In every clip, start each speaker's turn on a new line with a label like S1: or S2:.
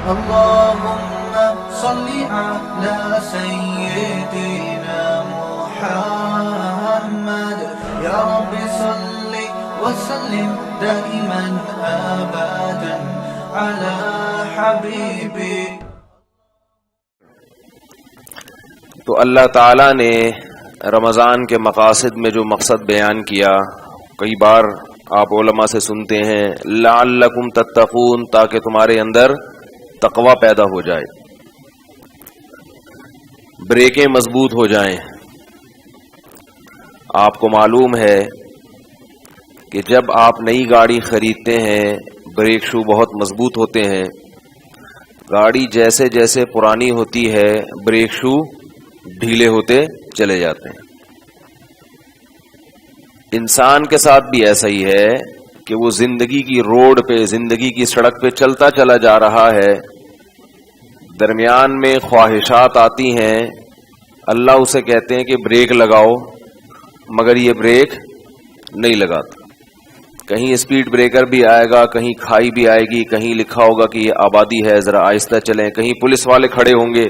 S1: اللهم صل على سيدنا محمد يا رب صل وسلم دائما أبدا على حبيبي.
S2: تو اللہ تعالیٰ نے رمضان کے مقاصد میں جو مقصد بیان کیا، کئی بار آپ علماء سے سنتے ہیں لعلکم تتقون، تاکہ تمہارے اندر تقوی پیدا ہو جائے، بریکیں مضبوط ہو جائیں. آپ کو معلوم ہے کہ جب آپ نئی گاڑی خریدتے ہیں بریک شو بہت مضبوط ہوتے ہیں، گاڑی جیسے جیسے پرانی ہوتی ہے بریک شو ڈھیلے ہوتے چلے جاتے ہیں. انسان کے ساتھ بھی ایسا ہی ہے کہ وہ زندگی کی روڈ پہ، زندگی کی سڑک پہ چلتا چلا جا رہا ہے، درمیان میں خواہشات آتی ہیں، اللہ اسے کہتے ہیں کہ بریک لگاؤ، مگر یہ بریک نہیں لگاتا. کہیں اسپیڈ بریکر بھی آئے گا، کہیں کھائی بھی آئے گی، کہیں لکھا ہوگا کہ یہ آبادی ہے ذرا آہستہ چلیں، کہیں پولیس والے کھڑے ہوں گے،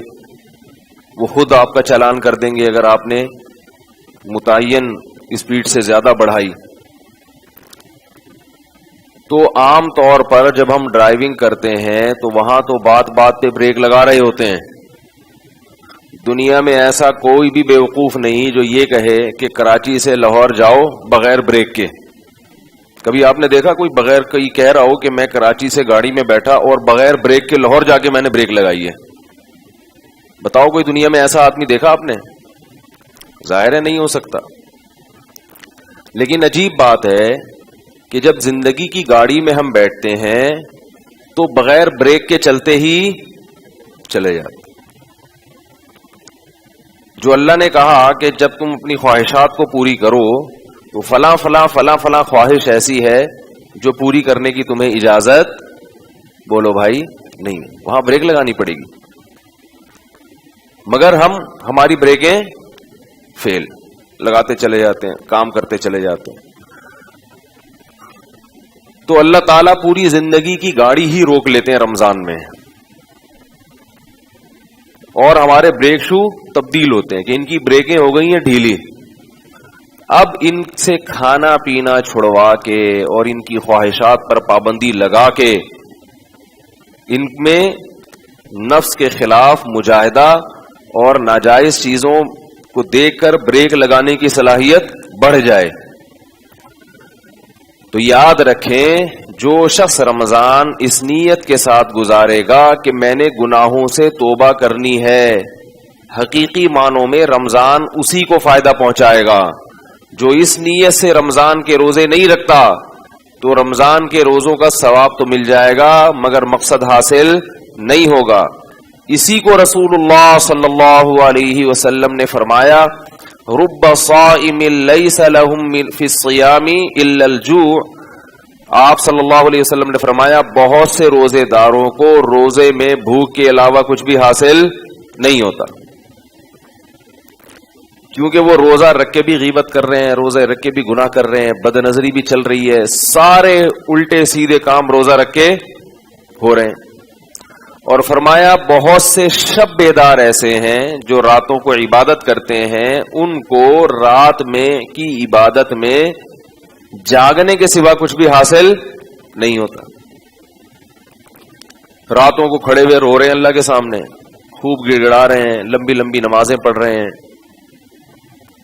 S2: وہ خود آپ کا چالان کر دیں گے اگر آپ نے متعین اسپیڈ سے زیادہ بڑھائی. تو عام طور پر جب ہم ڈرائیونگ کرتے ہیں تو وہاں تو بات بات پہ بریک لگا رہے ہوتے ہیں. دنیا میں ایسا کوئی بھی بیوقوف نہیں جو یہ کہے کہ کراچی سے لاہور جاؤ بغیر بریک کے. کبھی آپ نے دیکھا کوئی بغیر کوئی کہہ رہا ہو کہ میں کراچی سے گاڑی میں بیٹھا اور بغیر بریک کے لاہور جا کے میں نے بریک لگائی ہے؟ بتاؤ کوئی دنیا میں ایسا آدمی دیکھا آپ نے؟ ظاہر ہے نہیں ہو سکتا. لیکن عجیب بات ہے کہ جب زندگی کی گاڑی میں ہم بیٹھتے ہیں تو بغیر بریک کے چلتے ہی چلے جاتے. جو اللہ نے کہا کہ جب تم اپنی خواہشات کو پوری کرو تو فلاں فلاں فلاں فلاں خواہش ایسی ہے جو پوری کرنے کی تمہیں اجازت، بولو بھائی، نہیں، وہاں بریک لگانی پڑے گی. مگر ہماری بریکیں فیل، لگاتے چلے جاتے ہیں، کام کرتے چلے جاتے ہیں. تو اللہ تعالیٰ پوری زندگی کی گاڑی ہی روک لیتے ہیں رمضان میں، اور ہمارے بریک شو تبدیل ہوتے ہیں کہ ان کی بریکیں ہو گئی ہیں ڈھیلی. اب ان سے کھانا پینا چھڑوا کے اور ان کی خواہشات پر پابندی لگا کے ان میں نفس کے خلاف مجاہدہ اور ناجائز چیزوں کو دیکھ کر بریک لگانے کی صلاحیت بڑھ جائے. تو یاد رکھیں، جو شخص رمضان اس نیت کے ساتھ گزارے گا کہ میں نے گناہوں سے توبہ کرنی ہے، حقیقی معنوں میں رمضان اسی کو فائدہ پہنچائے گا. جو اس نیت سے رمضان کے روزے نہیں رکھتا تو رمضان کے روزوں کا ثواب تو مل جائے گا مگر مقصد حاصل نہیں ہوگا. اسی کو رسول اللہ صلی اللہ علیہ وسلم نے فرمایا، رب صائم لیس لہم فی الصیام الا الجوع. آپ صلی اللہ علیہ وسلم نے فرمایا بہت سے روزے داروں کو روزے میں بھوک کے علاوہ کچھ بھی حاصل نہیں ہوتا، کیونکہ وہ روزہ رکھ کے بھی غیبت کر رہے ہیں، روزے رکھ کے بھی گناہ کر رہے ہیں، بد نظری بھی چل رہی ہے، سارے الٹے سیدھے کام روزہ رکھ کے ہو رہے ہیں. اور فرمایا بہت سے شب بیدار ایسے ہیں جو راتوں کو عبادت کرتے ہیں، ان کو رات میں کی عبادت میں جاگنے کے سوا کچھ بھی حاصل نہیں ہوتا. راتوں کو کھڑے ہوئے رو رہے ہیں اللہ کے سامنے، خوب گڑ گڑا رہے ہیں، لمبی لمبی نمازیں پڑھ رہے ہیں.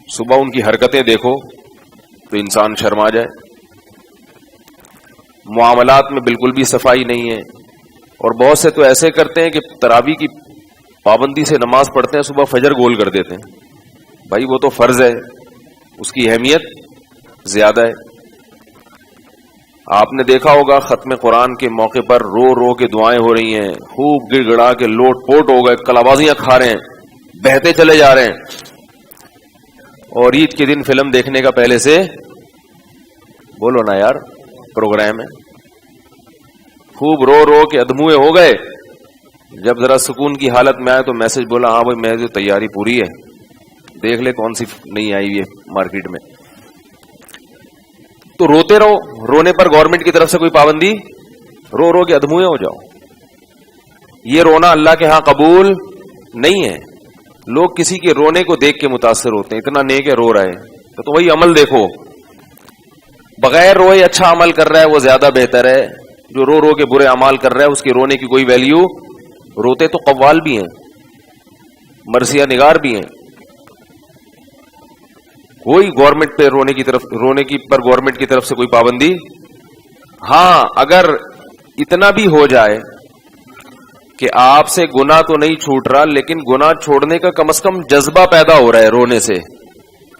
S2: صبح ان کی حرکتیں دیکھو تو انسان شرما جائے. معاملات میں بالکل بھی صفائی نہیں ہے، اور بہت سے تو ایسے کرتے ہیں کہ تراویح کی پابندی سے نماز پڑھتے ہیں، صبح فجر گول کر دیتے ہیں. بھائی وہ تو فرض ہے، اس کی اہمیت زیادہ ہے. آپ نے دیکھا ہوگا ختم قرآن کے موقع پر رو رو کے دعائیں ہو رہی ہیں، خوب گڑ گڑا کے لوٹ پوٹ ہو گئے، کلابازیاں کھا رہے ہیں، بہتے چلے جا رہے ہیں. اور عید کے دن فلم دیکھنے کا پہلے سے بولو نا یار پروگرام ہے، خوب رو رو کے ادموئے ہو گئے. جب ذرا سکون کی حالت میں آئے تو میسج بولا ہاں بھائی میری تیاری پوری ہے، دیکھ لے کون سی نہیں آئی ہے مارکیٹ میں. تو روتے رہو، رونے پر گورنمنٹ کی طرف سے کوئی پابندی، رو رو کے ادموئے ہو جاؤ. یہ رونا اللہ کے ہاں قبول نہیں ہے. لوگ کسی کے رونے کو دیکھ کے متاثر ہوتے ہیں, اتنا نیک ہے رو رہا ہے, تو وہی عمل دیکھو, بغیر روئے اچھا عمل کر رہا ہے وہ زیادہ بہتر ہے. جو رو رو کے برے اعمال کر رہا ہے اس کے رونے کی کوئی ویلیو, روتے تو قوال بھی ہیں, مرثیہ نگار بھی ہیں. کوئی گورنمنٹ پہ رونے کی پر گورنمنٹ کی طرف سے کوئی پابندی. ہاں اگر اتنا بھی ہو جائے کہ آپ سے گناہ تو نہیں چھوٹ رہا, لیکن گناہ چھوڑنے کا کم از کم جذبہ پیدا ہو رہا ہے, رونے سے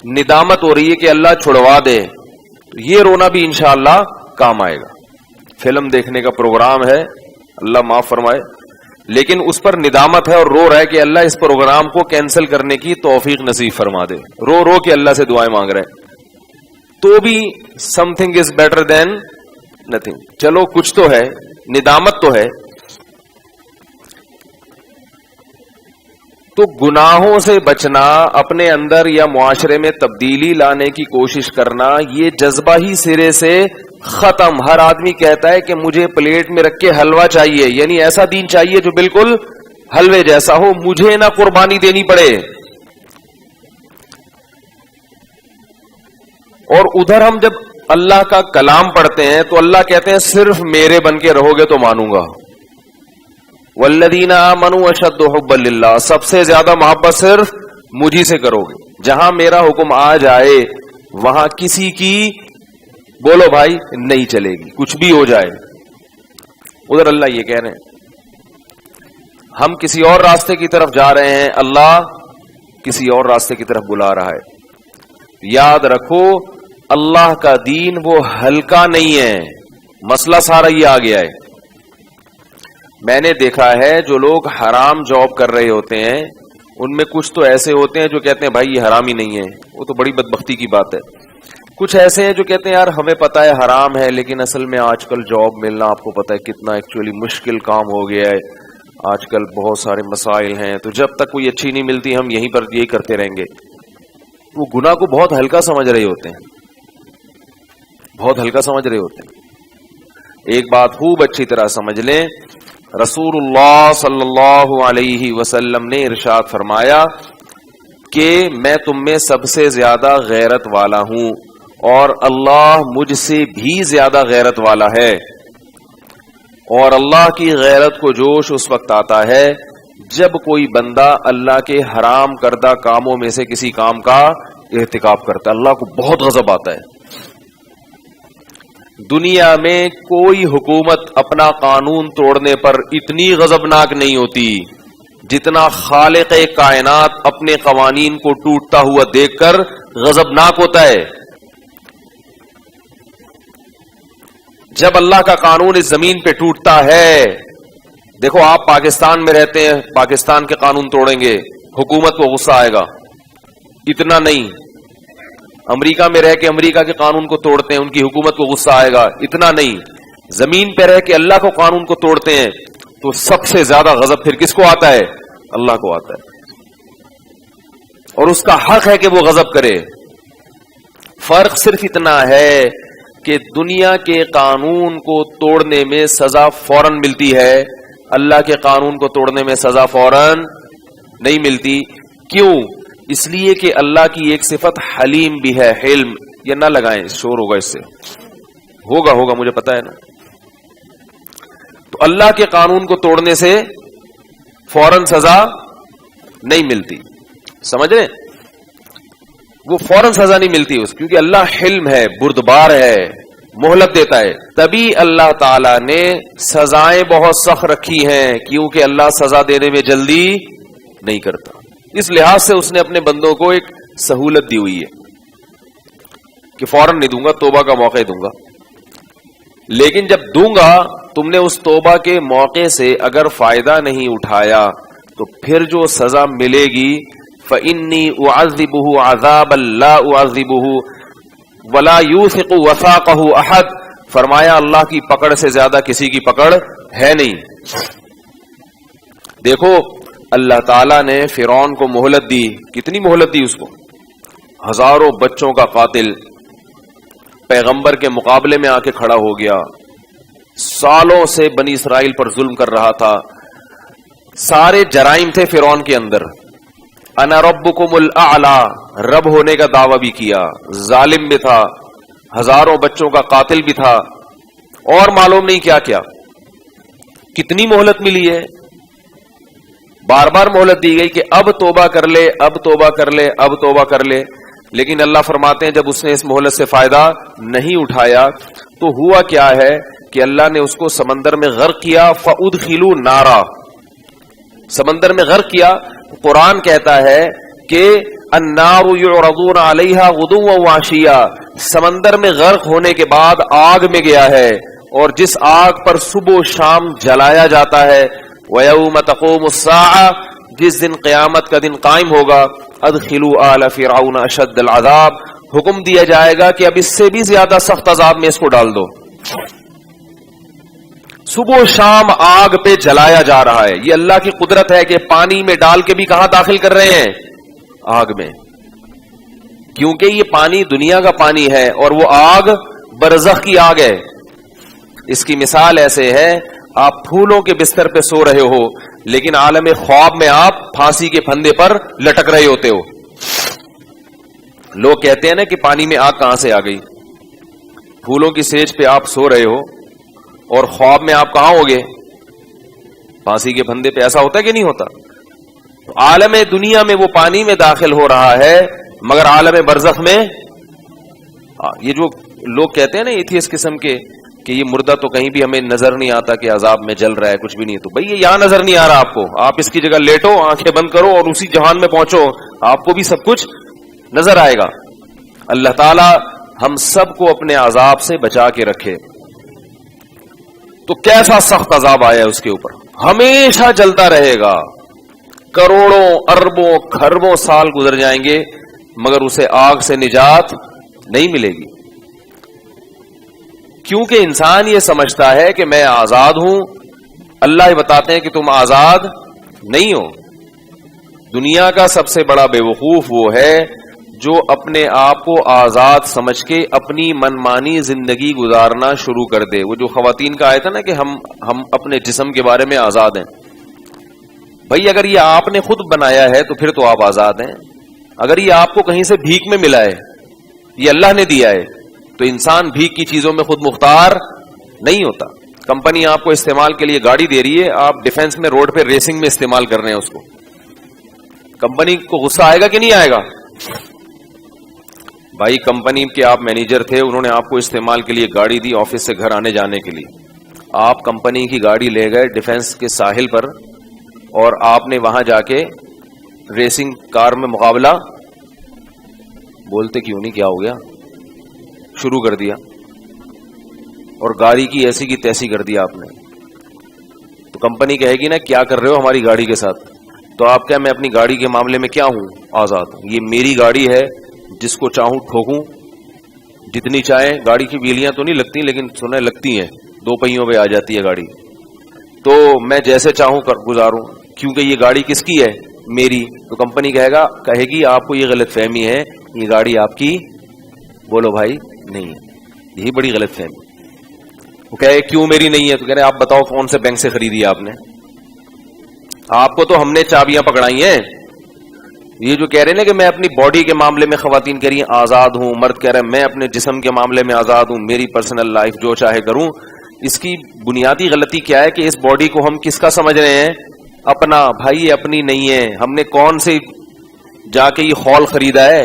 S2: ندامت ہو رہی ہے کہ اللہ چھڑوا دے, تو یہ رونا بھی انشاءاللہ کام آئے گا. فلم دیکھنے کا پروگرام ہے, اللہ معاف فرمائے, لیکن اس پر ندامت ہے اور رو رہا ہے کہ اللہ اس پروگرام کو کینسل کرنے کی توفیق نصیب فرما دے, رو رو کے اللہ سے دعائیں مانگ رہے ہیں, تو بھی some thing is better than nothing. چلو کچھ تو ہے, ندامت تو ہے. تو گناہوں سے بچنا, اپنے اندر یا معاشرے میں تبدیلی لانے کی کوشش کرنا, یہ جذبہ ہی سرے سے ختم. ہر آدمی کہتا ہے کہ مجھے پلیٹ میں رکھ کے حلوہ چاہیے, یعنی ایسا دین چاہیے جو بالکل حلوے جیسا ہو, مجھے نہ قربانی دینی پڑے. اور ادھر ہم جب اللہ کا کلام پڑھتے ہیں تو اللہ کہتے ہیں صرف میرے بن کے رہو گے تو مانوں گا. والذین آمنوا اشد حبا للہ, سب سے زیادہ محبت صرف مجھی سے کرو گے. جہاں میرا حکم آ جائے وہاں کسی کی بولو بھائی نہیں چلے گی, کچھ بھی ہو جائے. ادھر اللہ یہ کہہ رہے ہیں ہم کسی اور راستے کی طرف جا رہے ہیں, اللہ کسی اور راستے کی طرف بلا رہا ہے. یاد رکھو اللہ کا دین وہ ہلکا نہیں ہے, مسئلہ سارا یہ آ گیا ہے. میں نے دیکھا ہے جو لوگ حرام جاب کر رہے ہوتے ہیں ان میں کچھ تو ایسے ہوتے ہیں جو کہتے ہیں بھائی یہ حرام ہی نہیں ہے, وہ تو بڑی بدبختی کی بات ہے. کچھ ایسے ہیں جو کہتے ہیں یار ہمیں پتا ہے حرام ہے, لیکن اصل میں آج کل جاب ملنا آپ کو پتا ہے کتنا ایکچولی مشکل کام ہو گیا ہے, آج کل بہت سارے مسائل ہیں, تو جب تک کوئی اچھی نہیں ملتی ہم یہیں پر یہی کرتے رہیں گے. وہ گناہ کو بہت ہلکا سمجھ رہے ہوتے ہیں, بہت ہلکا سمجھ رہے ہوتے ہیں. ایک بات خوب اچھی طرح سمجھ لیں, رسول اللہ صلی اللہ علیہ وسلم نے ارشاد فرمایا کہ میں تم میں سب سے زیادہ غیرت والا ہوں اور اللہ مجھ سے بھی زیادہ غیرت والا ہے. اور اللہ کی غیرت کو جوش اس وقت آتا ہے جب کوئی بندہ اللہ کے حرام کردہ کاموں میں سے کسی کام کا ارتکاب کرتا ہے. اللہ کو بہت غضب آتا ہے. دنیا میں کوئی حکومت اپنا قانون توڑنے پر اتنی غضبناک نہیں ہوتی جتنا خالق کائنات اپنے قوانین کو ٹوٹتا ہوا دیکھ کر غضبناک ہوتا ہے. جب اللہ کا قانون اس زمین پہ ٹوٹتا ہے, دیکھو آپ پاکستان میں رہتے ہیں, پاکستان کے قانون توڑیں گے حکومت کو غصہ آئے گا, اتنا نہیں. امریکہ میں رہ کے امریکہ کے قانون کو توڑتے ہیں, ان کی حکومت کو غصہ آئے گا, اتنا نہیں. زمین پہ رہ کے اللہ کو قانون کو توڑتے ہیں تو سب سے زیادہ غضب پھر کس کو آتا ہے؟ اللہ کو آتا ہے, اور اس کا حق ہے کہ وہ غضب کرے. فرق صرف اتنا ہے کہ دنیا کے قانون کو توڑنے میں سزا فوراً ملتی ہے, اللہ کے قانون کو توڑنے میں سزا فوراً نہیں ملتی. کیوں؟ اس لیے کہ اللہ کی ایک صفت حلیم بھی ہے, حلم. یہ نہ لگائیں, شور ہوگا اس سے, ہوگا مجھے پتا ہے نا. تو اللہ کے قانون کو توڑنے سے فوراً سزا نہیں ملتی, سمجھ رہے؟ وہ فوراً سزا نہیں ملتی اس, کیونکہ اللہ حلم ہے, بردبار ہے, مہلت دیتا ہے. تبھی اللہ تعالی نے سزائیں بہت سخت رکھی ہیں, کیونکہ اللہ سزا دینے میں جلدی نہیں کرتا. اس لحاظ سے اس نے اپنے بندوں کو ایک سہولت دی ہوئی ہے کہ فوراً نہیں دوں گا, توبہ کا موقع دوں گا. لیکن جب دوں گا تم نے اس توبہ کے موقع سے اگر فائدہ نہیں اٹھایا تو پھر جو سزا ملے گی فَإِنِّي أُعَذِّبُهُ عَذَابًا لَا أُعَذِّبُهُ وَلَا يُوثِقُ وَثَاقَهُ أَحَدٌ. فرمایا اللہ کی پکڑ سے زیادہ کسی کی پکڑ ہے نہیں. دیکھو اللہ تعالیٰ نے فرعون کو مہلت دی, کتنی مہلت دی اس کو, ہزاروں بچوں کا قاتل پیغمبر کے مقابلے میں آ کے کھڑا ہو گیا, سالوں سے بنی اسرائیل پر ظلم کر رہا تھا, سارے جرائم تھے فرعون کے اندر. انا ربکم الاعلی, رب ہونے کا دعویٰ بھی کیا, ظالم بھی تھا, ہزاروں بچوں کا قاتل بھی تھا, اور معلوم نہیں کیا کیا. کتنی مہلت ملی ہے, بار بار مہلت دی گئی کہ اب توبہ کر لے, اب توبہ کر لے, اب توبہ کر لے. لیکن اللہ فرماتے ہیں جب اس نے اس مہلت سے فائدہ نہیں اٹھایا تو ہوا کیا ہے کہ اللہ نے اس کو سمندر میں غرق کیا. فَأُدْخِلُوا نَارًا, سمندر میں غرق کیا. قرآن کہتا ہے کہ النَّارُ يُعْرَضُونَ عَلَيْهَا غُدُوًّا وَعَشِيًّا, سمندر میں غرق ہونے کے بعد آگ میں گیا ہے, اور جس آگ پر صبح و شام جلایا جاتا ہے. وَيَوْمَ تَقُومُ السَّاعَةُ, جس دن قیامت کا دن قائم ہوگا, ادخلوا آل فرعون اشد العذاب, حکم دیا جائے گا کہ اب اس سے بھی زیادہ سخت عذاب میں اس کو ڈال دو. صبح و شام آگ پہ جلایا جا رہا ہے. یہ اللہ کی قدرت ہے کہ پانی میں ڈال کے بھی کہاں داخل کر رہے ہیں, آگ میں, کیونکہ یہ پانی دنیا کا پانی ہے اور وہ آگ برزخ کی آگ ہے. اس کی مثال ایسے ہے, آپ پھولوں کے بستر پہ سو رہے ہو لیکن عالم خواب میں آپ پھانسی کے پھندے پر لٹک رہے ہوتے ہو. لوگ کہتے ہیں نا کہ پانی میں آگ کہاں سے آ گئی. پھولوں کی سیج پہ آپ سو رہے ہو اور خواب میں آپ کہاں ہوگے, پھانسی کے پھندے پہ. ایسا ہوتا ہے کہ نہیں ہوتا؟ عالم دنیا میں وہ پانی میں داخل ہو رہا ہے, مگر عالم برزخ میں یہ جو لوگ کہتے ہیں نا ایتھیسٹ قسم کے کہ یہ مردہ تو کہیں بھی ہمیں نظر نہیں آتا کہ عذاب میں جل رہا ہے, کچھ بھی نہیں. تو بھئی یہ یہاں نظر نہیں آ رہا آپ کو, آپ اس کی جگہ لیٹو, آنکھیں بند کرو اور اسی جہان میں پہنچو, آپ کو بھی سب کچھ نظر آئے گا. اللہ تعالی ہم سب کو اپنے عذاب سے بچا کے رکھے. تو کیسا سخت عذاب آیا ہے اس کے اوپر, ہمیشہ جلتا رہے گا. کروڑوں اربوں کھربوں سال گزر جائیں گے مگر اسے آگ سے نجات نہیں ملے گی. کیونکہ انسان یہ سمجھتا ہے کہ میں آزاد ہوں. اللہ یہ بتاتے ہیں کہ تم آزاد نہیں ہو. دنیا کا سب سے بڑا بے وقوف وہ ہے جو اپنے آپ کو آزاد سمجھ کے اپنی منمانی زندگی گزارنا شروع کر دے. وہ جو خواتین کا آیا تھا نا کہ ہم اپنے جسم کے بارے میں آزاد ہیں. بھائی اگر یہ آپ نے خود بنایا ہے تو پھر تو آپ آزاد ہیں. اگر یہ آپ کو کہیں سے بھیک میں ملا ہے, یہ اللہ نے دیا ہے, تو انسان بھیک کی چیزوں میں خود مختار نہیں ہوتا. کمپنی آپ کو استعمال کے لیے گاڑی دے رہی ہے, آپ ڈیفنس میں روڈ پہ ریسنگ میں استعمال کر رہے ہیں اس کو, کمپنی کو غصہ آئے گا کہ نہیں آئے گا؟ بھائی کمپنی کے آپ مینیجر تھے, انہوں نے آپ کو استعمال کے لیے گاڑی دی آفس سے گھر آنے جانے کے لیے. آپ کمپنی کی گاڑی لے گئے ڈیفنس کے ساحل پر اور آپ نے وہاں جا کے ریسنگ کار میں مقابلہ, بولتے کیوں نہیں, کیا ہو گیا, شروع کر دیا اور گاڑی کی ایسی کی تیسی کر دیا آپ نے. تو کمپنی کہے گی نا کیا کر رہے ہو ہماری گاڑی کے ساتھ؟ تو آپ کیا, میں اپنی گاڑی کے معاملے میں کیا ہوں, آزاد ہوں. یہ میری گاڑی ہے, جس کو چاہوں ٹھوکوں, جتنی چاہیں. گاڑی کی ویلیاں تو نہیں لگتی لیکن سنیں لگتی ہیں, دو پہیوں پہ آ جاتی ہے گاڑی, تو میں جیسے چاہوں گزاروں, کیونکہ یہ گاڑی کس کی ہے, میری. تو کمپنی کہے گی آپ کو یہ غلط فہمی ہے, یہ گاڑی آپ کی. بولو بھائی نہیں, یہی بڑی غلط فہمی. وہ کہے کیوں میری نہیں ہے, تو کہہ رہے آپ بتاؤ کون سے بینک سے خریدی آپ نے, آپ کو تو ہم نے چابیاں پکڑائی ہیں. یہ جو کہہ رہے ہیں نا کہ میں اپنی باڈی کے معاملے میں, خواتین کہہ رہی ہیں آزاد ہوں, مرد کہہ رہے ہیں میں اپنے جسم کے معاملے میں آزاد ہوں, میری پرسنل لائف جو چاہے کروں. اس کی بنیادی غلطی کیا ہے کہ اس باڈی کو ہم کس کا سمجھ رہے ہیں, اپنا. بھائی یہ اپنی نہیں ہے. ہم نے کون سے جا کے یہ خول خریدا ہے,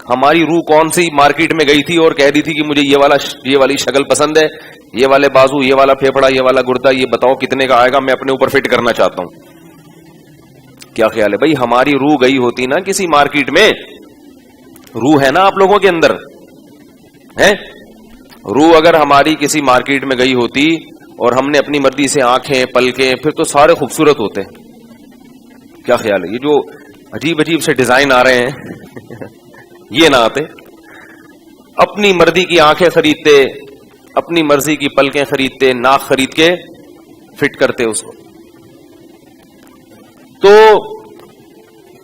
S2: ہماری روح کون سی مارکیٹ میں گئی تھی اور کہہ دی تھی کہ مجھے یہ والی شکل پسند ہے, یہ والے بازو, یہ والا پھیپڑا, یہ والا گردہ, یہ بتاؤ کتنے کا آئے گا, میں اپنے اوپر فٹ کرنا چاہتا ہوں. کیا خیال ہے بھائی, ہماری روح گئی ہوتی نا کسی مارکیٹ میں, روح ہے نا آپ لوگوں کے اندر ہے, روح اگر ہماری کسی مارکیٹ میں گئی ہوتی اور ہم نے اپنی مرضی سے آنکھیں پلکیں, پھر تو سارے خوبصورت ہوتے. کیا خیال ہے, یہ جو عجیب عجیب سے ڈیزائن آ رہے ہیں یہ نہ آتے. اپنی مرضی کی آنکھیں خریدتے, اپنی مرضی کی پلکیں خریدتے, ناک خرید کے فٹ کرتے اس کو. تو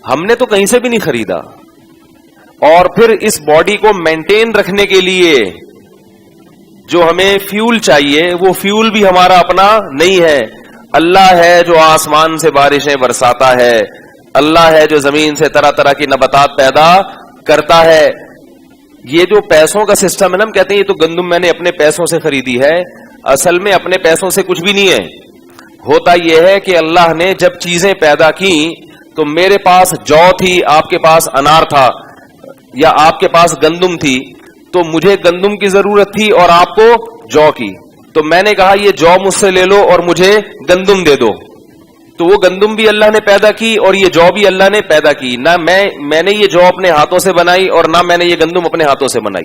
S2: ہم نے تو کہیں سے بھی نہیں خریدا. اور پھر اس باڈی کو مینٹین رکھنے کے لیے جو ہمیں فیول چاہیے, وہ فیول بھی ہمارا اپنا نہیں ہے. اللہ ہے جو آسمان سے بارشیں برساتا ہے، اللہ ہے جو زمین سے طرح طرح کی نباتات پیدا کرتا ہے. یہ جو پیسوں کا سسٹم ہے نا، ہم کہتے ہیں یہ تو گندم میں نے اپنے پیسوں سے خریدی ہے، اصل میں اپنے پیسوں سے کچھ بھی نہیں ہے. ہوتا یہ ہے کہ اللہ نے جب چیزیں پیدا کی تو میرے پاس جو تھی، آپ کے پاس انار تھا، یا آپ کے پاس گندم تھی، تو مجھے گندم کی ضرورت تھی اور آپ کو جو کی، تو میں نے کہا یہ جو مجھ سے لے لو اور مجھے گندم دے دو. تو وہ گندم بھی اللہ نے پیدا کی اور یہ جو بھی اللہ نے پیدا کی. نہ میں نے یہ جو اپنے ہاتھوں سے بنائی اور نہ میں نے یہ گندم اپنے ہاتھوں سے بنائی.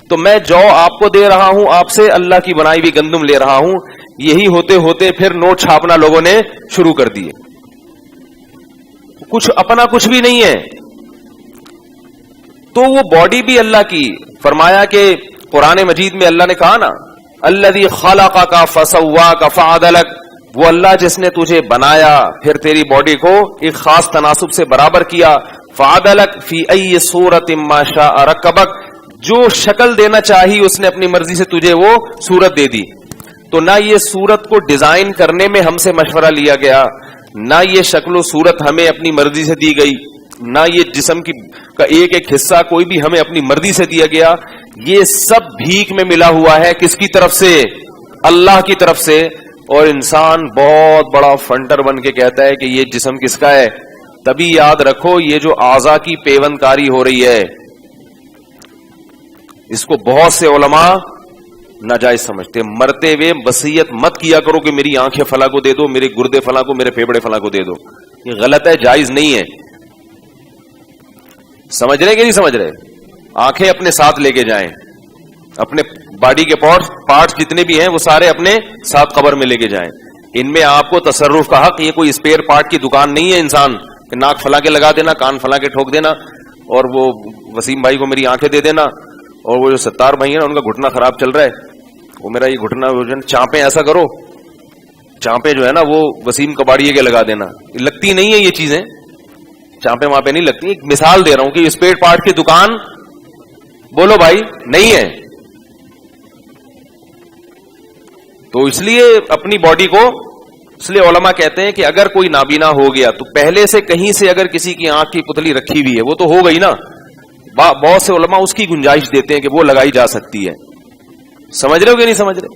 S2: تو میں جو آپ کو دے رہا ہوں، آپ سے اللہ کی بنائی ہوئی گندم لے رہا ہوں. یہی ہوتے ہوتے پھر نوٹ چھاپنا لوگوں نے شروع کر دیے. کچھ اپنا کچھ بھی نہیں ہے. تو وہ باڈی بھی اللہ کی. فرمایا کہ قرآن مجید میں اللہ نے کہا نا، الذی خلقک فسواک فعدلک، وہ اللہ جس نے تجھے بنایا پھر تیری باڈی کو ایک خاص تناسب سے برابر کیا. فعدلک فی ای صورت ما شاء رکبک، جو شکل دینا چاہی اس نے اپنی مرضی سے تجھے وہ صورت دے دی. تو نہ یہ صورت کو ڈیزائن کرنے میں ہم سے مشورہ لیا گیا، نہ یہ شکل و صورت ہمیں اپنی مرضی سے دی گئی، نہ یہ جسم کا ایک ایک حصہ کوئی بھی ہمیں اپنی مرضی سے دیا گیا. یہ سب بھیک میں ملا ہوا ہے. کس کی طرف سے؟ اللہ کی طرف سے. اور انسان بہت بڑا فنٹر بن کے کہتا ہے کہ یہ جسم کس کا ہے. تبھی یاد رکھو یہ جو اعضاء کی پیوند کاری ہو رہی ہے، اس کو بہت سے علماء ناجائز سمجھتے. مرتے ہوئے وصیت مت کیا کرو کہ میری آنکھیں فلاں کو دے دو، میرے گردے فلاں کو، میرے پھیپڑے فلاں کو دے دو. یہ غلط ہے، جائز نہیں ہے. سمجھ رہے کہ نہیں سمجھ رہے؟ آنکھیں اپنے ساتھ لے کے جائیں، اپنے باڈی کے پارٹس جتنے بھی ہیں وہ سارے اپنے ساتھ قبر میں لے کے جائیں. ان میں آپ کو تصرف کا حق. یہ کوئی اسپیئر پارٹ کی دکان نہیں ہے انسان کہ ناک فلاں کے لگا دینا، کان فلاں کے ٹھوک دینا، اور وہ وسیم بھائی کو میری آنکھیں دے دینا، اور وہ جو ستار بھائی ہیں نا ان کا گھٹنا خراب چل رہا ہے، وہ میرا یہ گھٹنا چانپیں ایسا کرو، چانپیں جو ہے نا وہ وسیم کباڑیے کے لگا دینا. لگتی نہیں ہے یہ چیزیں، چانپیں وہاں پہ نہیں لگتی. ایک مثال دے رہا ہوں کہ اسپیئر پارٹ کی دکان بولو بھائی نہیں ہے. تو اس لیے اپنی باڈی کو، اس لیے علماء کہتے ہیں کہ اگر کوئی نابینا ہو گیا تو پہلے سے کہیں سے اگر کسی کی آنکھ کی پتلی رکھی ہوئی ہے وہ تو ہو گئی نا. بہت سے علماء اس کی گنجائش دیتے ہیں کہ وہ لگائی جا سکتی ہے. سمجھ رہے ہو کہ نہیں سمجھ رہے؟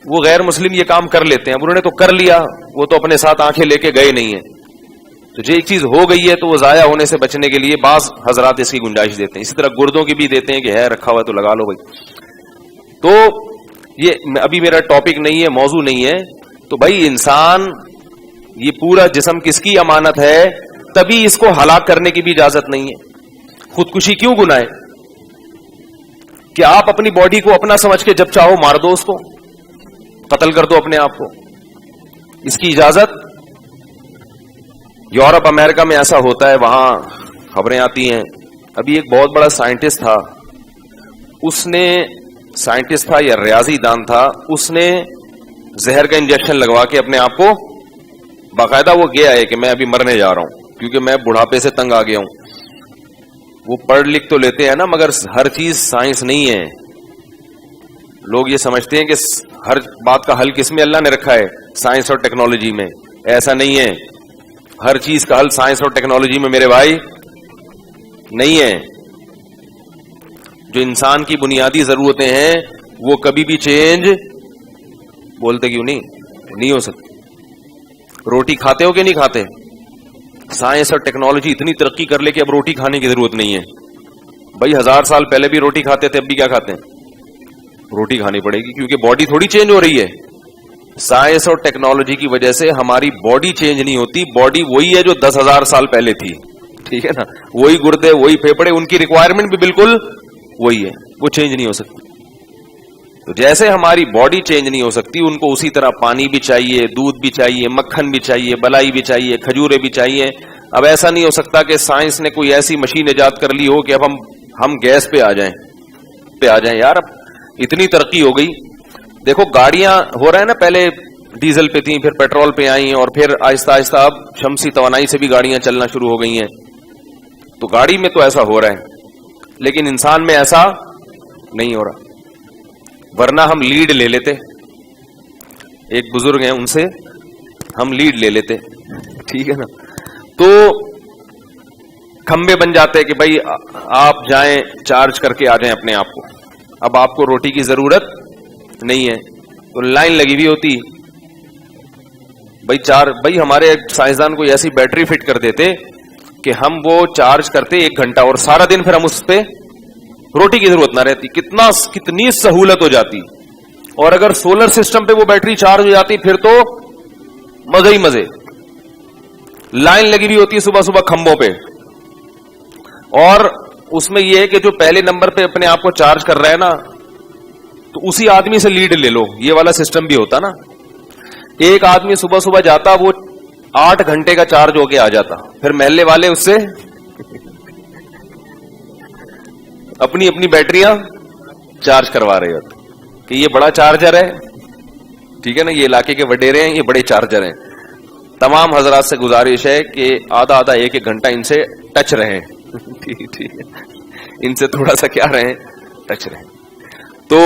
S2: وہ غیر مسلم یہ کام کر لیتے ہیں. انہوں نے تو کر لیا، وہ تو اپنے ساتھ آنکھیں لے کے گئے نہیں ہیں. تو جو ایک چیز ہو گئی ہے تو وہ ضائع ہونے سے بچنے کے لیے بعض حضرات اس کی گنجائش دیتے ہیں. اسی طرح گردوں کی بھی دیتے ہیں کہ ہے رکھا ہوا تو لگا لو بھائی. تو یہ ابھی میرا ٹاپک نہیں ہے، موضوع نہیں ہے. تو بھائی انسان، یہ پورا جسم کس کی امانت ہے؟ تبھی اس کو ہلاک کرنے کی بھی اجازت نہیں ہے. خودکشی کیوں گناہ ہے کہ آپ اپنی باڈی کو اپنا سمجھ کے جب چاہو مار دو، اس کو قتل کر دو اپنے آپ کو. اس کی اجازت یورپ امریکہ میں ایسا ہوتا ہے، وہاں خبریں آتی ہیں. ابھی ایک بہت بڑا سائنٹسٹ تھا، اس نے سائنٹسٹ تھا یا ریاضی دان تھا، اس نے زہر کا انجیکشن لگوا کے اپنے آپ کو، باقاعدہ وہ گیا ہے کہ میں ابھی مرنے جا رہا ہوں کیونکہ میں بڑھاپے سے تنگ آ گیا ہوں. وہ پڑھ لکھ تو لیتے ہیں نا، مگر ہر چیز سائنس نہیں ہے. لوگ یہ سمجھتے ہیں کہ ہر بات کا حل کس میں اللہ نے رکھا ہے؟ سائنس اور ٹیکنالوجی میں. ایسا نہیں ہے. ہر چیز کا حل سائنس اور ٹیکنالوجی میں میرے بھائی نہیں ہے. جو انسان کی بنیادی ضرورتیں ہیں وہ کبھی بھی چینج، بولتے کیوں نہیں ہو سکتی. روٹی کھاتے ہو کہ نہیں کھاتے؟ سائنس اور ٹیکنالوجی اتنی ترقی کر لے کہ اب روٹی کھانے کی ضرورت نہیں ہے. بھائی 1000 سال پہلے بھی روٹی کھاتے تھے، اب بھی کیا کھاتے ہیں؟ روٹی کھانی پڑے گی کیونکہ باڈی تھوڑی چینج ہو رہی ہے. سائنس اور ٹیکنالوجی کی وجہ سے ہماری باڈی چینج نہیں ہوتی. باڈی وہی ہے جو 10,000 سال پہلے تھی. ٹھیک ہے نا؟ وہی گردے، وہی پھیپڑے، ان کی ریکوائرمنٹ بھی بالکل وہی ہے، وہ چینج نہیں ہو سکتی. تو جیسے ہماری باڈی چینج نہیں ہو سکتی، ان کو اسی طرح پانی بھی چاہیے، دودھ بھی چاہیے، مکھن بھی چاہیے، بلائی بھی چاہیے، کھجورے بھی چاہیے. اب ایسا نہیں ہو سکتا کہ سائنس نے کوئی ایسی مشین ایجاد کر لی ہو کہ اب ہم گیس پہ آ جائیں. یار اب اتنی ترقی ہو گئی. دیکھو گاڑیاں ہو رہا ہے نا، پہلے ڈیزل پہ تھیں، پھر پیٹرول پہ آئیں، اور پھر آہستہ آہستہ اب شمسی توانائی سے بھی گاڑیاں چلنا شروع ہو گئی ہیں. تو گاڑی میں تو ایسا ہو رہا ہے، لیکن انسان میں ایسا نہیں ہو رہا. ورنہ ہم لیڈ لے لیتے. ایک بزرگ ہیں، ان سے ہم لیڈ لے لیتے, ٹھیک ہے نا. تو کھمبے بن جاتے کہ بھائی آپ جائیں چارج کر کے آ جائیں اپنے آپ کو, اب آپ کو روٹی کی ضرورت نہیں ہے, تو لائن لگی ہوئی ہوتی. بھائی ہمارے سائنسدان کو ایسی بیٹری فٹ کر دیتے کہ ہم وہ چارج کرتے 1 گھنٹہ اور سارا دن پھر ہم اس پہ روٹی کی ضرورت نہ رہتی. کتنی سہولت ہو جاتی. اور اگر سولر سسٹم پہ وہ بیٹری چارج ہو جاتی پھر تو مزے ہی مزے. لائن لگی ہوئی ہوتی صبح صبح کھمبوں پہ, اور اس میں یہ ہے کہ جو پہلے نمبر پہ اپنے آپ کو چارج کر رہا ہے نا, تو اسی آدمی سے لیڈ لے لو. یہ والا سسٹم بھی ہوتا نا, ایک آدمی صبح صبح جاتا, وہ 8 گھنٹے کا چارج ہو کے آ جاتا, پھر محلے والے اس سے اپنی اپنی بیٹریاں چارج کروا رہے ہوتے کہ یہ بڑا چارجر ہے, ٹھیک ہے نا, یہ علاقے کے وڈیرے ہیں, یہ بڑے چارجر ہیں. تمام حضرات سے گزارش ہے کہ آدھا 1-1 گھنٹہ ان سے ٹچ رہیں, ٹھیک ہے, ان سے تھوڑا سا کیا رہیں, ٹچ رہیں. تو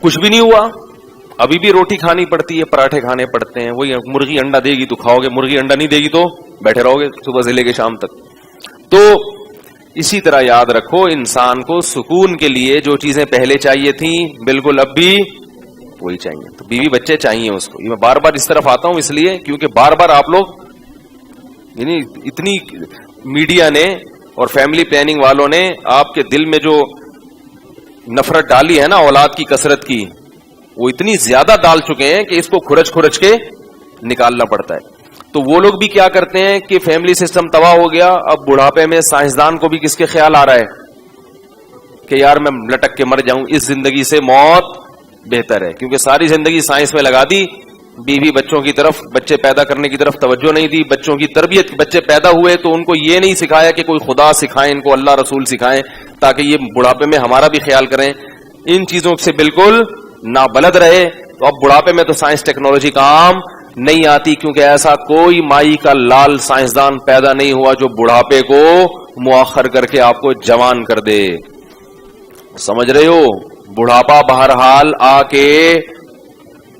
S2: کچھ بھی نہیں ہوا, ابھی بھی روٹی کھانی پڑتی ہے, پراٹھے کھانے پڑتے ہیں. وہی مرغی انڈا دے گی تو کھاؤ گے, مرغی انڈا نہیں دے گی تو بیٹھے رہو گے صبح سے لے کے شام تک. تو اسی طرح یاد رکھو, انسان کو سکون کے لیے جو چیزیں پہلے چاہیے تھیں بالکل اب بھی وہی چاہیے. تو بیوی بچے چاہیے اس کو. یہ میں بار بار اس طرف آتا ہوں اس لیے کیونکہ بار بار آپ لوگ یعنی اتنی میڈیا نے اور فیملی پلاننگ والوں نے آپ کے دل میں جو نفرت ڈالی ہے نا اولاد کی کثرت کی, وہ اتنی زیادہ ڈال چکے ہیں کہ اس کو کھرچ کے نکالنا پڑتا ہے. تو وہ لوگ بھی کیا کرتے ہیں کہ فیملی سسٹم تباہ ہو گیا, اب بڑھاپے میں سائنسدان کو بھی کس کے خیال آ رہا ہے کہ یار میں لٹک کے مر جاؤں, اس زندگی سے موت بہتر ہے. کیونکہ ساری زندگی سائنس میں لگا دی, بیوی بچوں کی طرف, بچے پیدا کرنے کی طرف توجہ نہیں دی, بچوں کی تربیت. بچے پیدا ہوئے تو ان کو یہ نہیں سکھایا کہ کوئی خدا سکھائیں, ان کو اللہ رسول سکھائیں تاکہ یہ بڑھاپے میں ہمارا بھی خیال کریں. ان چیزوں سے بالکل نابلد رہے. تو اب بڑھاپے میں تو سائنس ٹیکنالوجی کام نہیں آتی, کیونکہ ایسا کوئی مائی کا لال سائنسدان پیدا نہیں ہوا جو بڑھاپے کو مؤخر کر کے آپ کو جوان کر دے. سمجھ رہے ہو؟ بڑھاپا بہرحال آ کے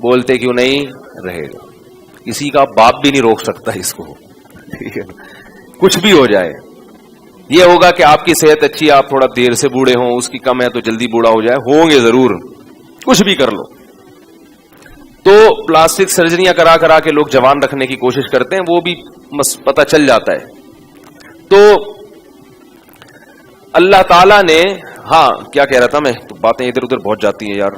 S2: بولتے کیوں نہیں رہے گا. کسی کا باپ بھی نہیں روک سکتا اس کو, ٹھیک ہے, کچھ بھی ہو جائے. یہ ہوگا کہ آپ کی صحت اچھی ہے, آپ تھوڑا دیر سے بوڑھے ہوں, اس کی کم ہے تو جلدی بوڑھا ہو جائے, ہوں گے ضرور, کچھ بھی کر لو. تو پلاسٹک سرجریاں کرا کے لوگ جوان رکھنے کی کوشش کرتے ہیں, وہ بھی پتہ چل جاتا ہے. تو اللہ تعالی نے, ہاں کیا کہہ رہا تھا میں, تو باتیں ادھر ادھر پہنچ جاتی ہیں یار.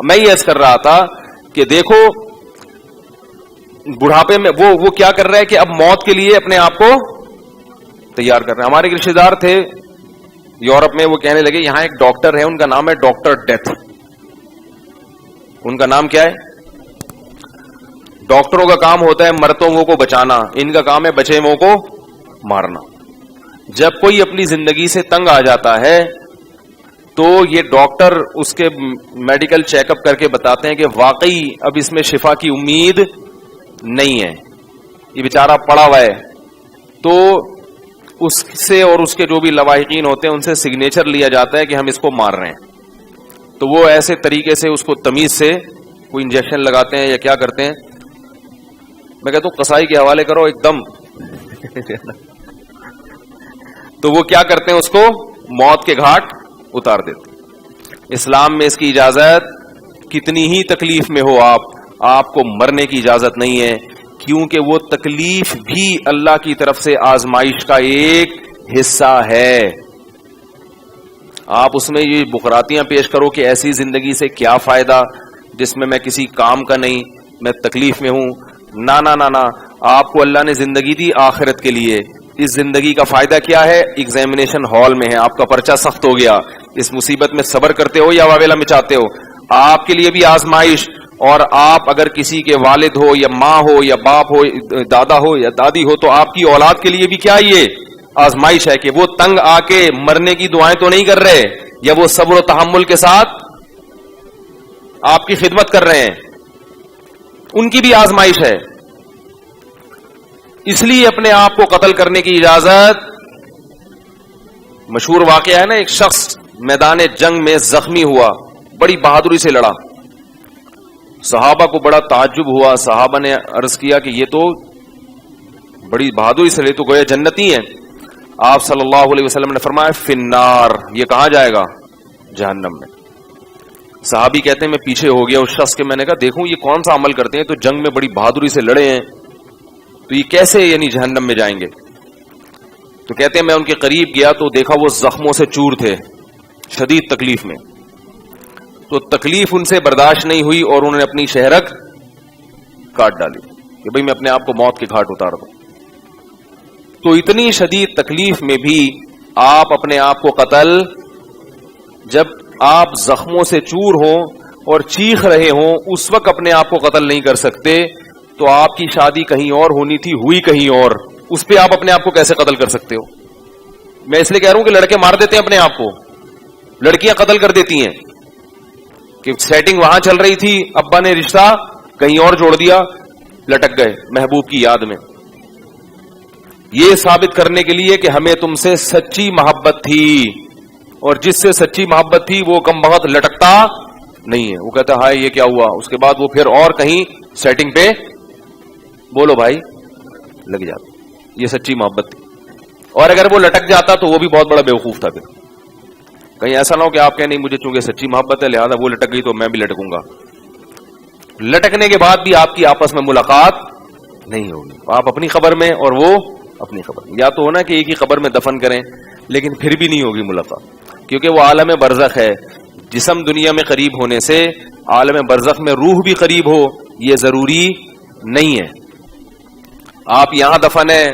S2: میں یہ عرض کر رہا تھا کہ دیکھو بڑھاپے میں وہ کیا کر رہا ہے کہ اب موت کے لیے اپنے آپ کو تیار کر رہے ہیں. ہمارے رشتے دار تھے یورپ میں, وہ کہنے لگے یہاں ایک ڈاکٹر ہے, ان کا نام ہے ڈاکٹر ڈیتھ. ان کا نام کیا ہے؟ ڈاکٹروں کا کام ہوتا ہے مرتوں کو بچانا, ان کا کام ہے بچے ہوئے کو مارنا. جب کوئی اپنی زندگی سے تنگ آ جاتا ہے تو یہ ڈاکٹر اس کے میڈیکل چیک اپ کر کے بتاتے ہیں کہ واقعی اب اس میں شفا کی امید نہیں ہے, یہ بیچارہ پڑا ہوا ہے. تو اس سے اور اس کے جو بھی لواحقین ہوتے ہیں ان سے سگنیچر لیا جاتا ہے کہ ہم اس کو مار رہے ہیں. تو وہ ایسے طریقے سے اس کو تمیز سے کوئی انجیکشن لگاتے ہیں یا کیا کرتے ہیں. میں کہتا ہوں قصائی کے حوالے کرو ایک دم. تو وہ کیا کرتے ہیں, اس کو موت کے گھاٹ اتار دیتے. اسلام میں اس کی اجازت, کتنی ہی تکلیف میں ہو آپ کو مرنے کی اجازت نہیں ہے, کیونکہ وہ تکلیف بھی اللہ کی طرف سے آزمائش کا ایک حصہ ہے. آپ اس میں یہ بکراتیاں پیش کرو کہ ایسی زندگی سے کیا فائدہ جس میں کسی کام کا نہیں, میں تکلیف میں ہوں. نا نا نا نا, آپ کو اللہ نے زندگی دی آخرت کے لیے. اس زندگی کا فائدہ کیا ہے؟ ایگزامینیشن ہال میں ہے, آپ کا پرچہ سخت ہو گیا, اس مصیبت میں صبر کرتے ہو یا واویلا مچاتے ہو. آپ کے لیے بھی آزمائش. اور آپ اگر کسی کے والد ہو یا ماں ہو یا باپ ہو, دادا ہو یا دادی ہو, تو آپ کی اولاد کے لیے بھی کیا یہ آزمائش ہے کہ وہ تنگ آ کے مرنے کی دعائیں تو نہیں کر رہے, یا وہ صبر و تحمل کے ساتھ آپ کی خدمت کر رہے ہیں. ان کی بھی آزمائش ہے. اس لیے اپنے آپ کو قتل کرنے کی اجازت. مشہور واقعہ ہے نا, ایک شخص میدان جنگ میں زخمی ہوا, بڑی بہادری سے لڑا. صحابہ کو بڑا تعجب ہوا. صحابہ نے عرض کیا کہ یہ تو بڑی بہادری سے لڑے تو گویا جنتی ہیں. آپ صلی اللہ علیہ وسلم نے فرمایا فی النار, یہ کہاں جائے گا؟ جہنم میں. صحابی کہتے ہیں میں پیچھے ہو گیا اس شخص کے, میں نے کہا دیکھوں یہ کون سا عمل کرتے ہیں, تو جنگ میں بڑی بہادری سے لڑے ہیں, تو یہ کیسے یعنی جہنم میں جائیں گے؟ تو کہتے ہیں میں ان کے قریب گیا تو دیکھا وہ زخموں سے چور تھے, شدید تکلیف میں. تو تکلیف ان سے برداشت نہیں ہوئی اور انہوں نے اپنی شہرک کاٹ ڈالی کہ بھئی میں اپنے آپ کو موت کے گھاٹ اتار دوں. تو اتنی شدید تکلیف میں بھی آپ اپنے آپ کو قتل, جب آپ زخموں سے چور ہوں اور چیخ رہے ہوں اس وقت اپنے آپ کو قتل نہیں کر سکتے, تو آپ کی شادی کہیں اور ہونی تھی, ہوئی کہیں اور, اس پہ آپ اپنے آپ کو کیسے قتل کر سکتے ہو؟ میں اس لیے کہہ رہا ہوں کہ لڑکے مار دیتے ہیں اپنے آپ کو, لڑکیاں قتل کر دیتی ہیں کہ سیٹنگ وہاں چل رہی تھی, ابا نے رشتہ کہیں اور جوڑ دیا, لٹک گئے محبوب کی یاد میں. یہ ثابت کرنے کے لیے کہ ہمیں تم سے سچی محبت تھی, اور جس سے سچی محبت تھی وہ کم بخت لٹکتا نہیں ہے. وہ کہتا ہائے یہ کیا ہوا, اس کے بعد وہ پھر اور کہیں سیٹنگ پہ بولو بھائی لگ جاتا. یہ سچی محبت تھی. اور اگر وہ لٹک جاتا تو وہ بھی بہت بڑا بیوقوف تھا. پھر کہیں ایسا نہ ہو کہ آپ کہیں نہیں مجھے چونکہ سچی محبت ہے لہذا وہ لٹک گئی تو میں بھی لٹکوں گا. لٹکنے کے بعد بھی آپ کی آپس میں ملاقات نہیں ہوگی, آپ اپنی خبر میں اور وہ اپنی خبر میں. یا تو ہونا کہ ایک ہی خبر میں دفن کریں, لیکن پھر بھی نہیں ہوگی ملاقات, کیونکہ وہ عالم برزخ ہے. جسم دنیا میں قریب ہونے سے عالم برزخ میں روح بھی قریب ہو یہ ضروری نہیں ہے. آپ یہاں دفن ہے,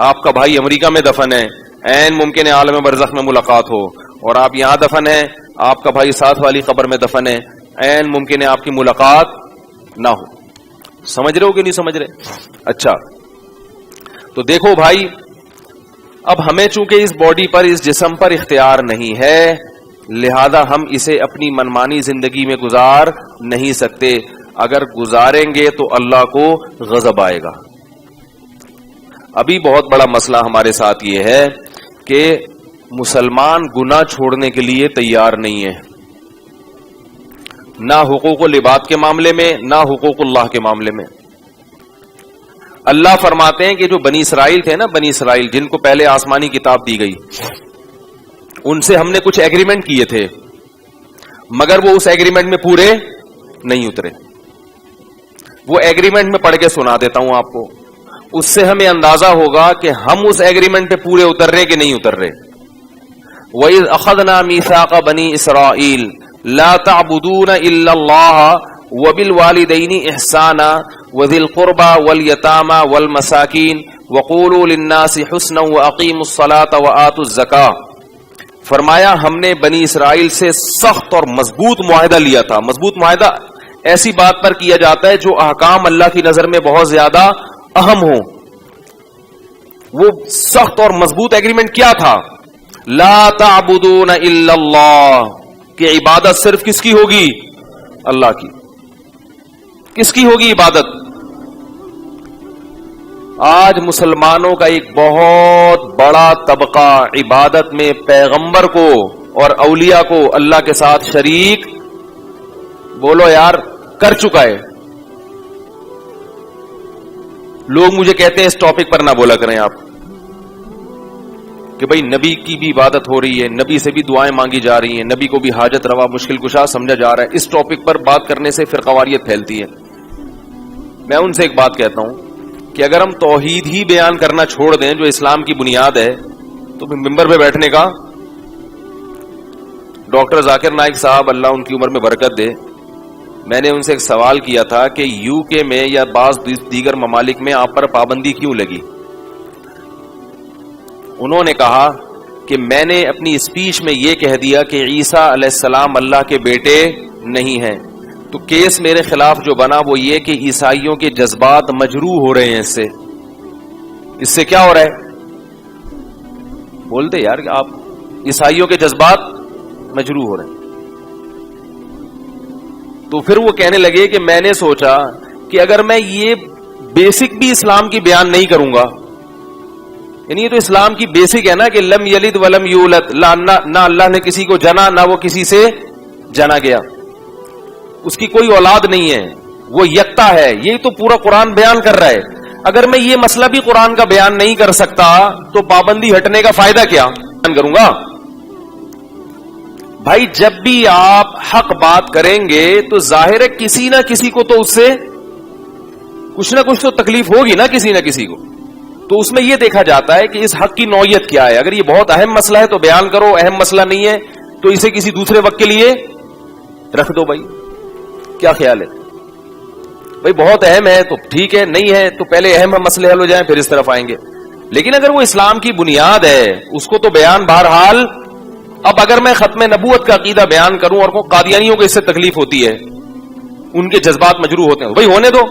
S2: آپ کا بھائی امریکہ میں دفن ہے, عین ممکن ہے عالم برزخ میں ملاقات ہو, اور آپ یہاں دفن ہے, آپ کا بھائی ساتھ والی قبر میں دفن ہے, عین ممکن ہے آپ کی ملاقات نہ ہو. سمجھ رہے ہو کہ نہیں سمجھ رہے؟ اچھا تو دیکھو بھائی, اب ہمیں چونکہ اس باڈی پر, اس جسم پر اختیار نہیں ہے, لہذا ہم اسے اپنی منمانی زندگی میں گزار نہیں سکتے. اگر گزاریں گے تو اللہ کو غضب آئے گا. ابھی بہت بڑا مسئلہ ہمارے ساتھ یہ ہے کہ مسلمان گناہ چھوڑنے کے لیے تیار نہیں ہے, نہ حقوق العباد کے معاملے میں نہ حقوق اللہ کے معاملے میں. اللہ فرماتے ہیں کہ جو بنی اسرائیل تھے نا, بنی اسرائیل جن کو پہلے آسمانی کتاب دی گئی, ان سے ہم نے کچھ ایگریمنٹ کیے تھے, مگر وہ اس ایگریمنٹ میں پورے نہیں اترے. وہ ایگریمنٹ میں پڑھ کے سنا دیتا ہوں آپ کو, اس سے ہمیں اندازہ ہوگا کہ ہم اس ایگریمنٹ پہ پورے اتر رہے کہ نہیں اتر رہے. وَإِذْ أَخَذْنَا مِيثَاقَ بَنِي إِسْرَائِيلَ لَا تَعْبُدُونَ إِلَّا اللَّهَ وَبِالْوَالِدَيْنِ إِحْسَانًا وَذِي الْقُرْبَى وَالْيَتَامَى وَالْمَسَاكِينِ وَقُولُوا لِلنَّاسِ حُسْنًا وَأَقِيمُوا الصَّلَاةَ وَآتُوا الزَّكَاةَ. فرمایا ہم نے بنی اسرائیل سے سخت اور مضبوط معاہدہ لیا تھا. مضبوط معاہدہ ایسی بات پر کیا جاتا ہے جو احکام اللہ کی نظر میں بہت زیادہ اہم ہو. وہ سخت اور مضبوط ایگریمنٹ کیا تھا؟ لا تعبدون الا اللہ, کہ عبادت صرف کس کی ہوگی؟ اللہ کی. کس کی ہوگی عبادت؟ آج مسلمانوں کا ایک بہت بڑا طبقہ عبادت میں پیغمبر کو اور اولیاء کو اللہ کے ساتھ شریک, بولو یار, کر چکا ہے. لوگ مجھے کہتے ہیں اس ٹاپک پر نہ بولا کریں آپ, کہ بھئی نبی کی بھی عبادت ہو رہی ہے, نبی سے بھی دعائیں مانگی جا رہی ہیں, نبی کو بھی حاجت روا مشکل کشا سمجھا جا رہا ہے. اس ٹاپک پر بات کرنے سے فرقواریت پھیلتی ہے. میں ان سے ایک بات کہتا ہوں کہ اگر ہم توحید ہی بیان کرنا چھوڑ دیں جو اسلام کی بنیاد ہے, تو پھر ممبر پہ بیٹھنے کا. ڈاکٹر ذاکر نائک صاحب اللہ ان کی عمر میں برکت دے, میں نے ان سے ایک سوال کیا تھا کہ یو کے میں یا بعض دیگر ممالک میں آپ پر پابندی کیوں لگی؟ انہوں نے کہا کہ میں نے اپنی اسپیچ میں یہ کہہ دیا کہ عیسیٰ علیہ السلام اللہ کے بیٹے نہیں ہیں. تو کیس میرے خلاف جو بنا وہ یہ کہ عیسائیوں کے جذبات مجروح ہو رہے ہیں. اس سے کیا ہو رہا ہے؟ بولتے یار کہ آپ, عیسائیوں کے جذبات مجروح ہو رہے ہیں. تو پھر وہ کہنے لگے کہ میں نے سوچا کہ اگر میں یہ بیسک بھی اسلام کی بیان نہیں کروں گا, یعنی یہ تو اسلام کی بیسک ہے نا کہ لم یلد ولم یولد, نہ اللہ نے کسی کو جنا نہ وہ کسی سے جنا گیا, اس کی کوئی اولاد نہیں ہے, وہ یکتا ہے. یہی تو پورا قرآن بیان کر رہا ہے. اگر میں یہ مسئلہ بھی قرآن کا بیان نہیں کر سکتا تو پابندی ہٹنے کا فائدہ کیا بیان کروں گا؟ بھائی جب بھی آپ حق بات کریں گے تو ظاہر ہے کسی نہ کسی کو تو اس سے کچھ نہ کچھ تو تکلیف ہوگی نا, کسی نہ کسی کو. تو اس میں یہ دیکھا جاتا ہے کہ اس حق کی نوعیت کیا ہے. اگر یہ بہت اہم مسئلہ ہے تو بیان کرو, اہم مسئلہ نہیں ہے تو اسے کسی دوسرے وقت کے لیے رکھ دو. بھائی کیا خیال ہے؟ بھائی بہت اہم ہے تو ٹھیک ہے, نہیں ہے تو پہلے اہم مسئلے حل ہو جائیں پھر اس طرف آئیں گے. لیکن اگر وہ اسلام کی بنیاد ہے اس کو تو بیان بہرحال. اب اگر میں ختم نبوت کا عقیدہ بیان کروں اور قادیانیوں کو اس سے تکلیف ہوتی ہے, ان کے جذبات مجروح ہوتے ہیں, بھائی ہونے دو.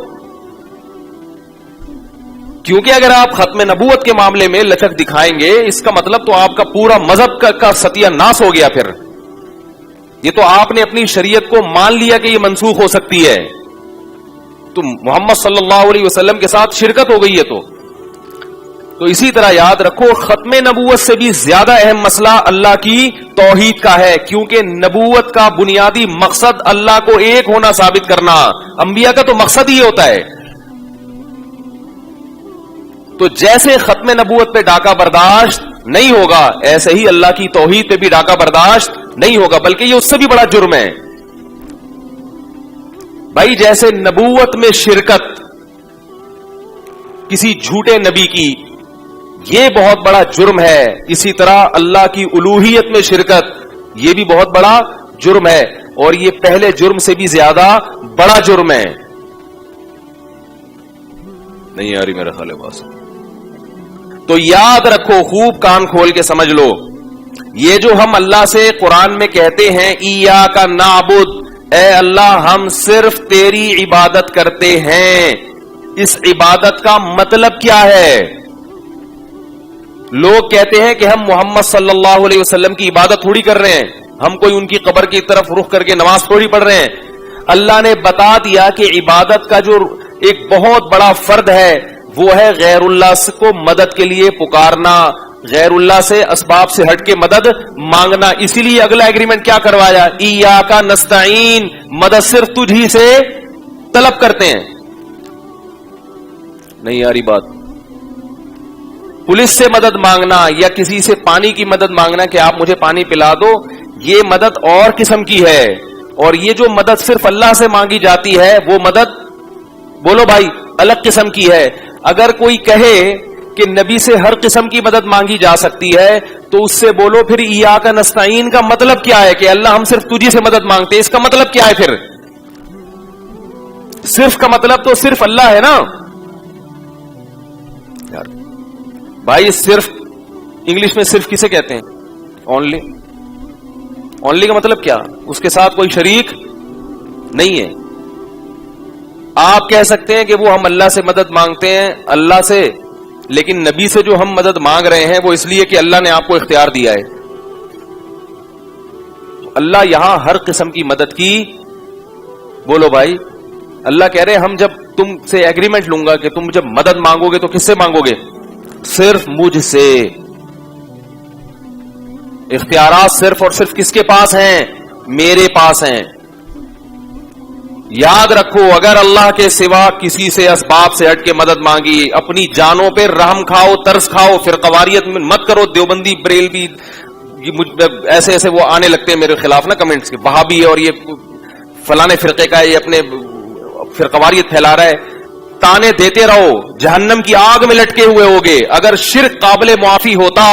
S2: کیونکہ اگر آپ ختم نبوت کے معاملے میں لچک دکھائیں گے اس کا مطلب تو آپ کا پورا مذہب کا ستیہ ناس ہو گیا. پھر یہ تو آپ نے اپنی شریعت کو مان لیا کہ یہ منسوخ ہو سکتی ہے, تو محمد صلی اللہ علیہ وسلم کے ساتھ شرکت ہو گئی ہے. تو اسی طرح یاد رکھو ختم نبوت سے بھی زیادہ اہم مسئلہ اللہ کی توحید کا ہے, کیونکہ نبوت کا بنیادی مقصد اللہ کو ایک ہونا ثابت کرنا. انبیاء کا تو مقصد ہی ہوتا ہے. تو جیسے ختم نبوت پہ ڈاکہ برداشت نہیں ہوگا ایسے ہی اللہ کی توحید پہ بھی ڈاکہ برداشت نہیں ہوگا, بلکہ یہ اس سے بھی بڑا جرم ہے. بھائی جیسے نبوت میں شرکت کسی جھوٹے نبی کی یہ بہت بڑا جرم ہے, اسی طرح اللہ کی الوہیت میں شرکت یہ بھی بہت بڑا جرم ہے, اور یہ پہلے جرم سے بھی زیادہ بڑا جرم ہے. نہیں آ رہی میرا خیال ہے بس. تو یاد رکھو, خوب کان کھول کے سمجھ لو, یہ جو ہم اللہ سے قرآن میں کہتے ہیں ایاک نعبد, اے اللہ ہم صرف تیری عبادت کرتے ہیں, اس عبادت کا مطلب کیا ہے؟ لوگ کہتے ہیں کہ ہم محمد صلی اللہ علیہ وسلم کی عبادت تھوڑی کر رہے ہیں, ہم کوئی ان کی قبر کی طرف رخ کر کے نماز تھوڑی پڑھ رہے ہیں. اللہ نے بتا دیا کہ عبادت کا جو ایک بہت بڑا فرد ہے وہ ہے غیر اللہ کو مدد کے لیے پکارنا, غیر اللہ سے اسباب سے ہٹ کے مدد مانگنا. اسی لیے اگلا ایگریمنٹ کیا کروایا, ایاک نستعین, مدد صرف تجھ ہی سے طلب کرتے ہیں. نہیں آ رہی بات؟ پولیس سے مدد مانگنا یا کسی سے پانی کی مدد مانگنا کہ آپ مجھے پانی پلا دو, یہ مدد اور قسم کی ہے. اور یہ جو مدد صرف اللہ سے مانگی جاتی ہے وہ مدد بولو بھائی الگ قسم کی ہے. اگر کوئی کہے کہ نبی سے ہر قسم کی مدد مانگی جا سکتی ہے تو اس سے بولو پھر ایاک نستعین کا مطلب کیا ہے کہ اللہ ہم صرف تجھی سے مدد مانگتے ہیں, اس کا مطلب کیا ہے؟ پھر صرف کا مطلب تو صرف اللہ ہے نا یار. بھائی صرف انگلش میں صرف کسے کہتے ہیں؟ اونلی. اونلی کا مطلب کیا؟ اس کے ساتھ کوئی شریک نہیں ہے. آپ کہہ سکتے ہیں کہ وہ ہم اللہ سے مدد مانگتے ہیں اللہ سے, لیکن نبی سے جو ہم مدد مانگ رہے ہیں وہ اس لیے کہ اللہ نے آپ کو اختیار دیا ہے. اللہ یہاں ہر قسم کی مدد کی بولو بھائی. اللہ کہہ رہے ہم جب تم سے ایگریمنٹ لوں گا کہ تم جب مدد مانگو گے تو کس سے مانگو گے؟ صرف مجھ سے. اختیارات صرف اور صرف کس کے پاس ہیں؟ میرے پاس ہیں. یاد رکھو اگر اللہ کے سوا کسی سے اسباب سے ہٹ کے مدد مانگی, اپنی جانوں پہ رحم کھاؤ, ترس کھاؤ, فرقواریت مت کرو. دیوبندی بریلوی ایسے ایسے وہ آنے لگتے ہیں میرے خلاف نا کمنٹس کے, وہابی ہے اور یہ فلانے فرقے کا, یہ اپنے فرقواریت پھیلا رہا ہے. تانے دیتے رہو, جہنم کی آگ میں لٹکے ہوئے ہوگے. اگر شرک قابل معافی ہوتا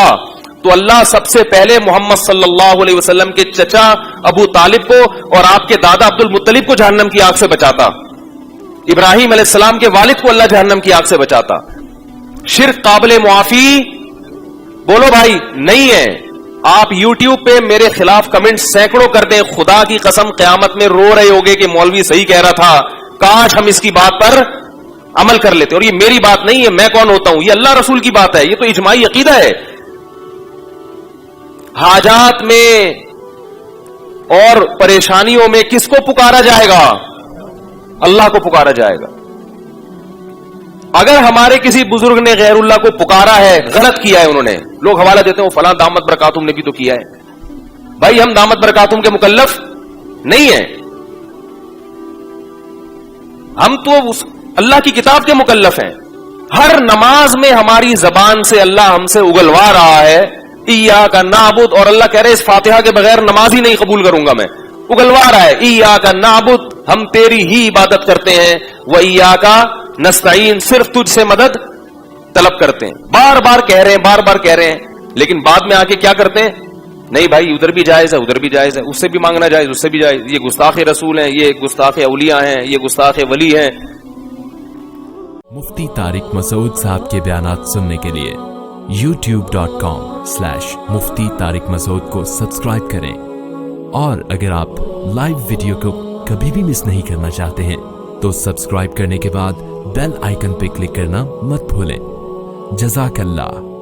S2: تو اللہ سب سے پہلے محمد صلی اللہ علیہ وسلم کے چچا ابو طالب کو اور آپ کے دادا عبد المطلب کو جہنم کی آگ سے بچاتا. ابراہیم علیہ السلام کے والد کو اللہ جہنم کی آگ سے بچاتا. شرک قابل معافی بولو بھائی نہیں ہے. آپ یوٹیوب پہ میرے خلاف کمنٹ سینکڑوں کر دیں, خدا کی قسم قیامت میں رو رہے ہوگے کہ مولوی صحیح کہہ رہا تھا, کاش ہم اس کی بات پر عمل کر لیتے. اور یہ میری بات نہیں ہے, میں کون ہوتا ہوں, یہ اللہ رسول کی بات ہے, یہ تو اجماعی عقیدہ ہے. حاجات میں اور پریشانیوں میں کس کو پکارا جائے گا؟ اللہ کو پکارا جائے گا. اگر ہمارے کسی بزرگ نے غیر اللہ کو پکارا ہے, غلط کیا ہے انہوں نے, لوگ حوالہ دیتے ہیں وہ فلاں دامت برکاتہم نے بھی تو کیا ہے. بھائی ہم دامت برکاتہم کے مکلف نہیں ہیں. ہم تو اس اللہ کی کتاب کے مکلف ہیں. ہر نماز میں ہماری زبان سے اللہ ہم سے اگلوا رہا ہے ایاک نعبد, اور اللہ کہہ رہے اس فاتحہ کے بغیر نماز ہی نہیں قبول کروں گا میں. اگلوا رہا ہے ایاک نعبد, ہم تیری ہی عبادت کرتے ہیں, و ایاک نستعین, صرف تجھ سے مدد طلب کرتے ہیں. بار بار کہہ رہے ہیں, لیکن بعد میں آ کے کیا کرتے ہیں, نہیں بھائی ادھر بھی جائز ہے, ادھر بھی جائز ہے, اس سے بھی مانگنا جائز, اس سے بھی جائز, یہ گستاخ رسول ہیں, یہ گستاخ اولیاء ہیں, یہ گستاخ ولی ہیں.
S3: مفتی طارق مسعود صاحب کے بیانات سننے کے لیے youtube.com/مفتی طارق مسعود کو سبسکرائب کریں, اور اگر آپ لائیو ویڈیو کو کبھی بھی مس نہیں کرنا چاہتے ہیں تو سبسکرائب کرنے کے بعد بیل آئیکن پہ کلک کرنا مت بھولیں. جزاک اللہ.